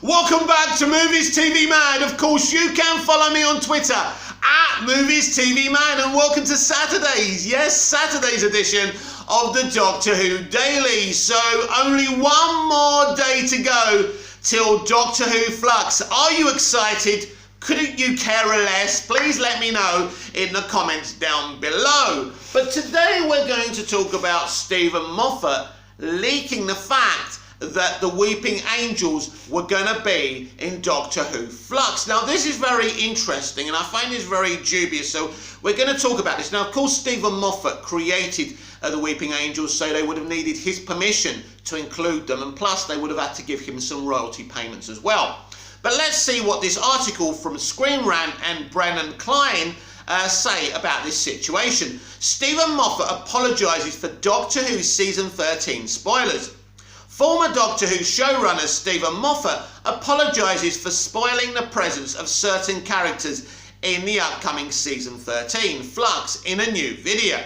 Welcome back to Movies TV Mad. Of course, you can follow me on Twitter at Movies TV Mad, and welcome to Saturday's, yes, Saturday's edition of the Doctor Who Daily. So only one more day to go till Doctor Who Flux. Are you excited? Couldn't you care less? Please let me know in the comments down below. But today we're going to talk about Stephen Moffat leaking the fact that the Weeping Angels were going to be in Doctor Who Flux. Now, this is very interesting, and I find this very dubious, so we're going to talk about this. Now, of course, Stephen Moffat created the Weeping Angels, so they would have needed his permission to include them, and plus they would have had to give him some royalty payments as well. But let's see what this article from Screen Rant and Brennan Klein say about this situation. Stephen Moffat apologises for Doctor Who Season 13 spoilers. Former Doctor Who showrunner Stephen Moffat apologises for spoiling the presence of certain characters in the upcoming Season 13 Flux in a new video.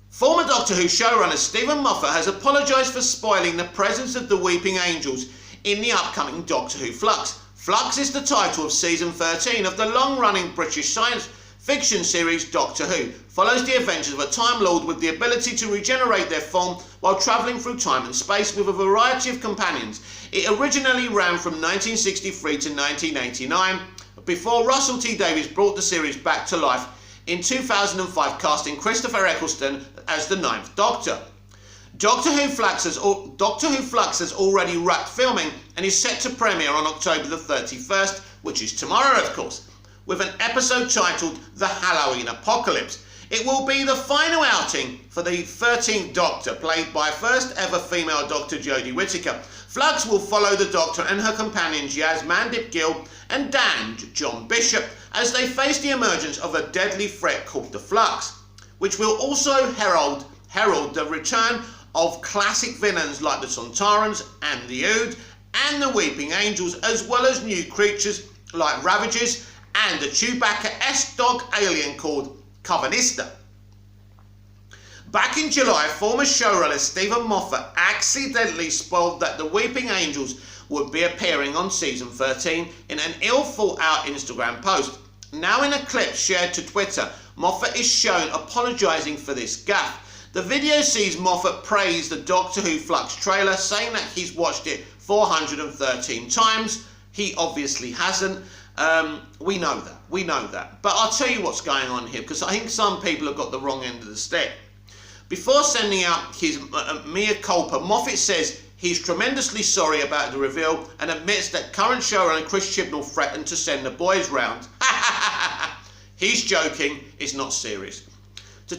Former Doctor Who showrunner Stephen Moffat has apologised for spoiling the presence of the Weeping Angels in the upcoming Doctor Who Flux. Flux is the title of Season 13 of the long-running British science fiction series Doctor Who. Follows the adventures of a Time Lord with the ability to regenerate their form while travelling through time and space with a variety of companions. It originally ran from 1963 to 1989, before Russell T Davies brought the series back to life in 2005, casting Christopher Eccleston as the Ninth Doctor. Doctor Who Flux has already wrapped filming and is set to premiere on October the 31st, which is tomorrow, of course, with an episode titled The Halloween Apocalypse. It will be the final outing for the 13th Doctor, played by first ever female Doctor Jodie Whittaker. Flux will follow the Doctor and her companions Yaz Mandip Gill and Dan John Bishop as they face the emergence of a deadly threat called the Flux, which will also herald the return of classic villains like the Sontarans and the Ood and the Weeping Angels, as well as new creatures like Ravagers and a Chewbacca-esque dog alien called Covenista. Back in July, former showrunner Stephen Moffat accidentally spoiled that the Weeping Angels would be appearing on Season 13 in an ill-thought-out Instagram post. Now in a clip shared to Twitter, Moffat is shown apologising for this gaffe. The video sees Moffat praise the Doctor Who Flux trailer, saying that he's watched it 413 times. He obviously hasn't. We know that. But I'll tell you what's going on here, because I think some people have got the wrong end of the stick. Before sending out his mea culpa, Moffat says he's tremendously sorry about the reveal and admits that current showrunner Chris Chibnall threatened to send the boys round. He's joking, it's not serious. To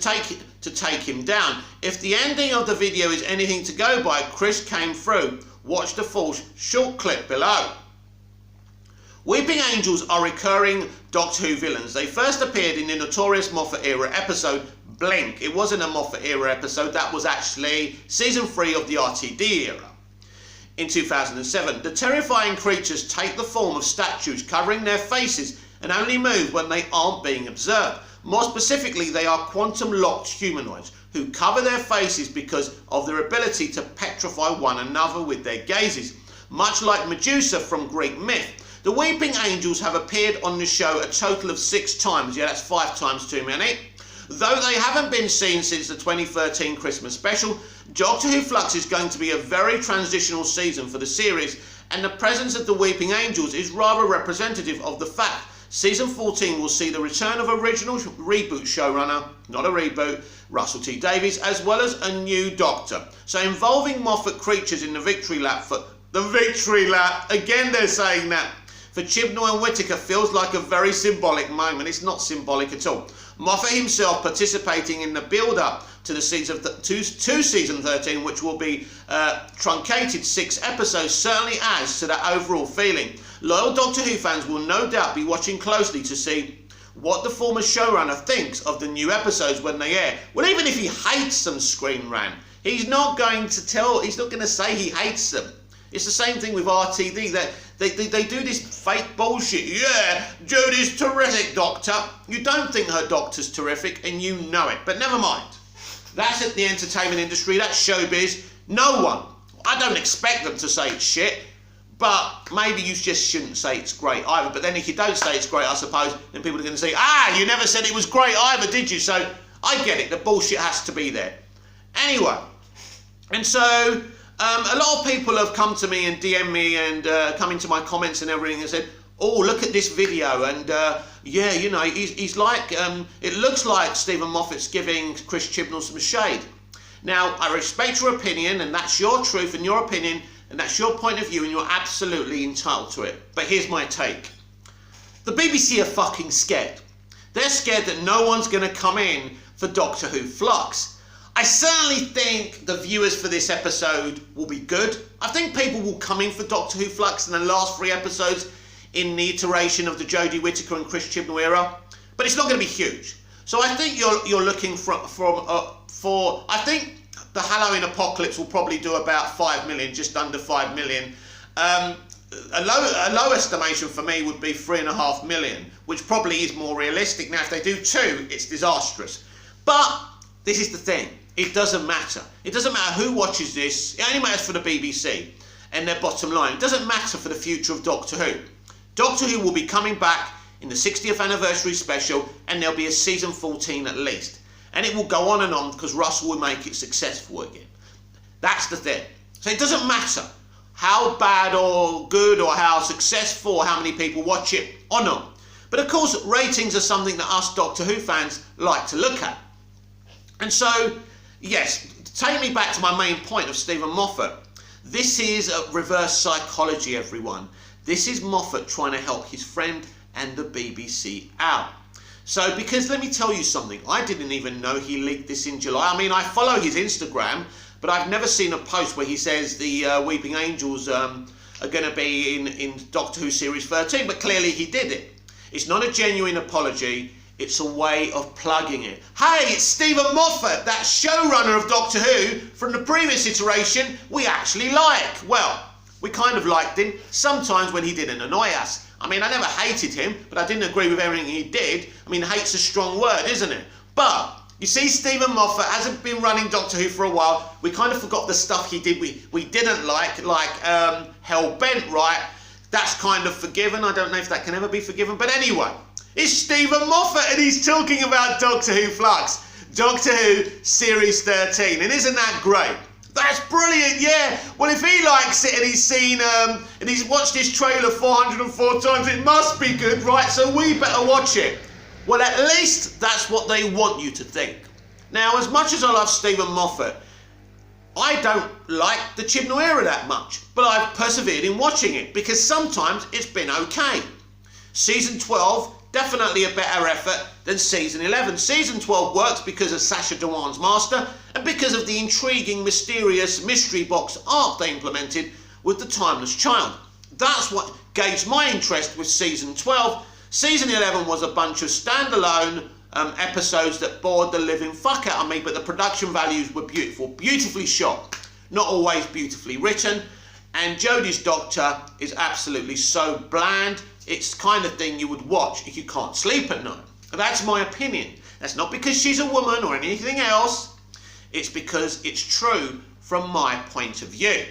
take him down. If the ending of the video is anything to go by, Chris came through. Watch the full short clip below. Weeping Angels are recurring Doctor Who villains. They first appeared in the notorious Moffat era episode Blink. It wasn't a Moffat era episode, that was actually Season 3 of the RTD era. In 2007, the terrifying creatures take the form of statues covering their faces and only move when they aren't being observed. More specifically, they are quantum-locked humanoids who cover their faces because of their ability to petrify one another with their gazes. Much like Medusa from Greek myth, the Weeping Angels have appeared on the show a total of 6 times. Yeah, that's 5 times too many. Though they haven't been seen since the 2013 Christmas special, Doctor Who Flux is going to be a very transitional season for the series, and the presence of the Weeping Angels is rather representative of the fact Season 14 will see the return of original reboot showrunner, not a reboot, Russell T Davies, as well as a new Doctor. So involving Moffat creatures in the victory lap again they're saying that, for Chibnall and Whittaker feels like a very symbolic moment. It's not symbolic at all. Moffat himself participating in the build-up to the season to Season 13, which will be truncated 6 episodes, certainly adds to that overall feeling. Loyal Doctor Who fans will no doubt be watching closely to see what the former showrunner thinks of the new episodes when they air. Well, even if he hates them, Screen Rant, he's not going to say he hates them. It's the same thing with RTD, that they do this fake bullshit. Yeah, Jodie's terrific, Doctor. You don't think her Doctor's terrific, and you know it. But never mind. That's at the entertainment industry, that's showbiz. No one, I don't expect them to say it's shit. But maybe you just shouldn't say it's great either. But then if you don't say it's great, I suppose, then people are going to say, you never said it was great either, did you? So I get it. The bullshit has to be there. Anyway, and so a lot of people have come to me and DM me and come into my comments and everything and said, oh, look at this video. And yeah, you know, he's like, it looks like Stephen Moffat's giving Chris Chibnall some shade. Now, I respect your opinion, and that's your truth and your opinion, and that's your point of view, and you're absolutely entitled to it. But here's my take. The BBC are fucking scared. They're scared that no one's going to come in for Doctor Who Flux. I certainly think the viewers for this episode will be good. I think people will come in for Doctor Who Flux in the last 3 episodes in the iteration of the Jodie Whittaker and Chris Chibnall era, but it's not going to be huge. So I think you're looking for I think the Halloween Apocalypse will probably do about 5 million, just under 5 million. A low estimation for me would be 3.5 million, which probably is more realistic. Now, if they do 2, it's disastrous. But this is the thing. It doesn't matter. It doesn't matter who watches this. It only matters for the BBC and their bottom line. It doesn't matter for the future of Doctor Who. Doctor Who will be coming back in the 60th anniversary special, and there'll be a season 14 at least. And it will go on because Russell will make it successful again. That's the thing. So it doesn't matter how bad or good or how successful or how many people watch it or not. But of course, ratings are something that us Doctor Who fans like to look at. And so, yes, take me back to my main point of Stephen Moffat. This is a reverse psychology, everyone. This is Moffat trying to help his friend and the BBC out. So, because let me tell you something, I didn't even know he leaked this in July. I mean, I follow his Instagram, but I've never seen a post where he says the Weeping Angels are going to be in Doctor Who Series 13, but clearly he did it. It's not a genuine apology, it's a way of plugging it. Hey, it's Stephen Moffat, that showrunner of Doctor Who from the previous iteration we actually like. Well, we kind of liked him, sometimes when he didn't annoy us. I mean, I never hated him, but I didn't agree with everything he did. I mean, hate's a strong word, isn't it? But, you see, Stephen Moffat hasn't been running Doctor Who for a while. We kind of forgot the stuff he did we didn't like Hell-Bent, right? That's kind of forgiven. I don't know if that can ever be forgiven. But anyway, it's Stephen Moffat, and he's talking about Doctor Who Flux. Doctor Who Series 13. And isn't that great? That's brilliant, yeah. Well, if he likes it and he's seen, and he's watched this trailer 404 times, it must be good, right? So we better watch it. Well, at least that's what they want you to think. Now, as much as I love Stephen Moffat, I don't like the Chibnall era that much, but I've persevered in watching it because sometimes it's been okay. Season 12, definitely a better effort than Season 11. Season 12 works because of Sacha Dhawan's master and because of the intriguing, mysterious mystery box art they implemented with the Timeless Child. That's what gauged my interest with Season 12. Season 11 was a bunch of standalone episodes that bored the living fuck out of me, but the production values were beautiful, beautifully shot, not always beautifully written, and Jodie's Doctor is absolutely so bland. It's the kind of thing you would watch if you can't sleep at night. That's my opinion. That's not because she's a woman or anything else. It's because it's true from my point of view.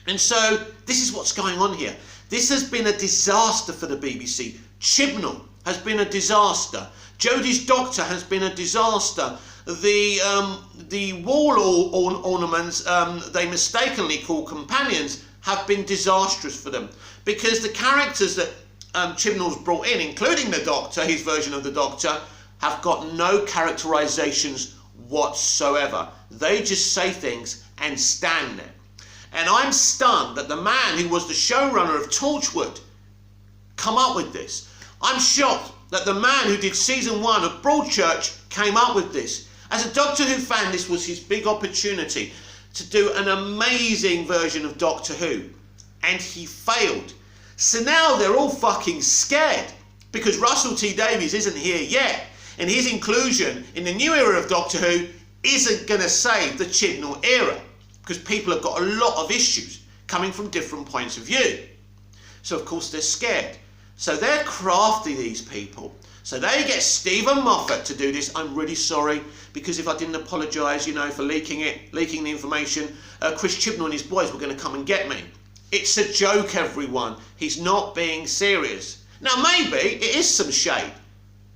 And so this is what's going on here. This has been a disaster for the BBC. Chibnall has been a disaster. Jodie's Doctor has been a disaster. The wall ornaments they mistakenly call companions have been disastrous for them because the characters that Chibnall's brought in, including the Doctor, his version of the Doctor, have got no characterizations whatsoever. They just say things and stand there. And I'm stunned that the man who was the showrunner of Torchwood come up with this. I'm shocked that the man who did season 1 of Broadchurch came up with this. As a Doctor Who fan, this was his big opportunity to do an amazing version of Doctor Who. And he failed. So now they're all fucking scared because Russell T Davies isn't here yet. And his inclusion in the new era of Doctor Who isn't going to save the Chibnall era because people have got a lot of issues coming from different points of view. So of course they're scared. So they're crafty, these people. So they get Stephen Moffat to do this. I'm really sorry, because if I didn't apologise, for leaking the information, Chris Chibnall and his boys were going to come and get me. It's a joke, everyone. He's not being serious. Now, maybe it is some shade.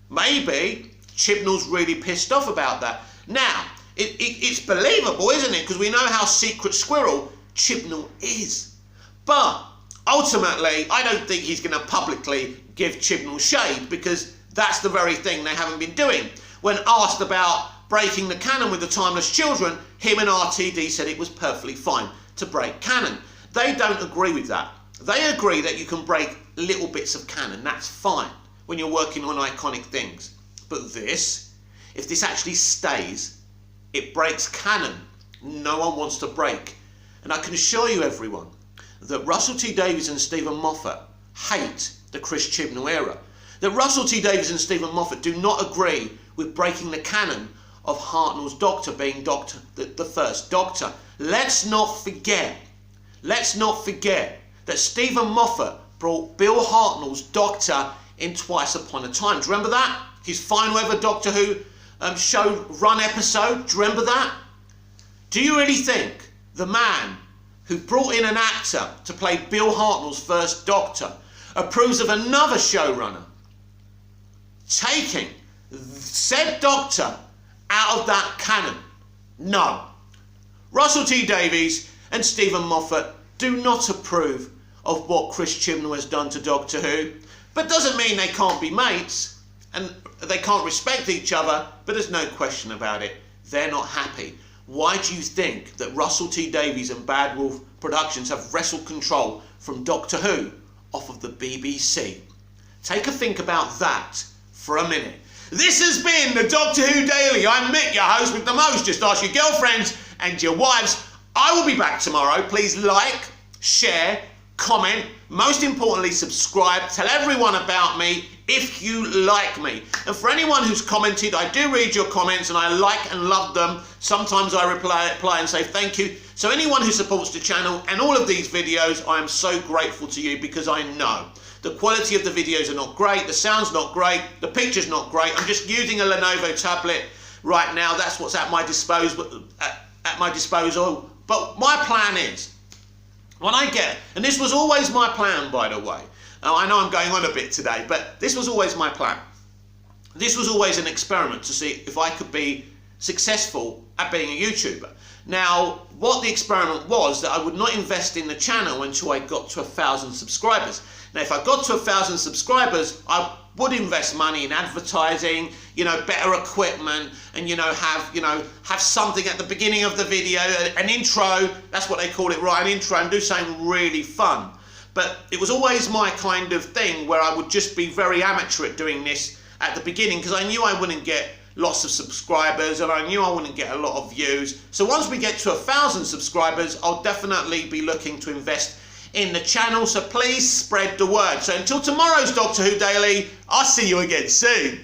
Maybe Chibnall's really pissed off about that. Now, it's believable, isn't it? Because we know how secret squirrel Chibnall is. But ultimately, I don't think he's going to publicly give Chibnall shade, because that's the very thing they haven't been doing. When asked about breaking the canon with the Timeless Children, him and RTD said it was perfectly fine to break canon. They don't agree with that. They agree that you can break little bits of canon. That's fine when you're working on iconic things. But this, if this actually stays, it breaks canon no one wants to break. And I can assure you, everyone, that Russell T Davies and Stephen Moffat hate the Chris Chibnall era. That Russell T Davies and Stephen Moffat do not agree with breaking the canon of Hartnell's Doctor being the first Doctor. Let's not forget that Stephen Moffat brought Bill Hartnell's Doctor in Twice Upon a Time. Do you remember that? His final ever Doctor Who show run episode. Do you remember that? Do you really think the man who brought in an actor to play Bill Hartnell's first Doctor approves of another showrunner taking said Doctor out of that canon? No. Russell T Davies and Stephen Moffat do not approve of what Chris Chibnall has done to Doctor Who, but doesn't mean they can't be mates and they can't respect each other. But there's no question about it, they're not happy. Why do you think that Russell T Davies and Bad Wolf Productions have wrestled control from Doctor Who off of the BBC? Take a think about that for a minute. This has been the Doctor Who Daily. I'm Mick, your host with the most. Just ask your girlfriends and your wives. I will be back tomorrow. Please like, share, comment, most importantly subscribe. Tell everyone about me if you like me. And for anyone who's commented, I do read your comments and I like and love them. Sometimes I reply and say thank you. So anyone who supports the channel and all of these videos, I am so grateful to you, because I know the quality of the videos are not great, the sound's not great, the picture's not great. I'm just using a Lenovo tablet right now. That's what's at my disposal. But my plan is, when I get, and this was always my plan, by the way. Now, I know I'm going on a bit today, but this was always my plan. This was always an experiment to see if I could be successful at being a YouTuber. Now, what the experiment was, that I would not invest in the channel until I got to 1,000 subscribers. Now, if I got to 1,000 subscribers, I would invest money in advertising, better equipment, and have something at the beginning of the video, an intro. That's what they call it, right? An intro, and do something really fun. But it was always my kind of thing where I would just be very amateur at doing this at the beginning, because I knew I wouldn't get lots of subscribers and I knew I wouldn't get a lot of views. So once we get to 1,000 subscribers, I'll definitely be looking to invest in the channel. So please spread the word. So until tomorrow's Doctor Who Daily, I'll see you again soon.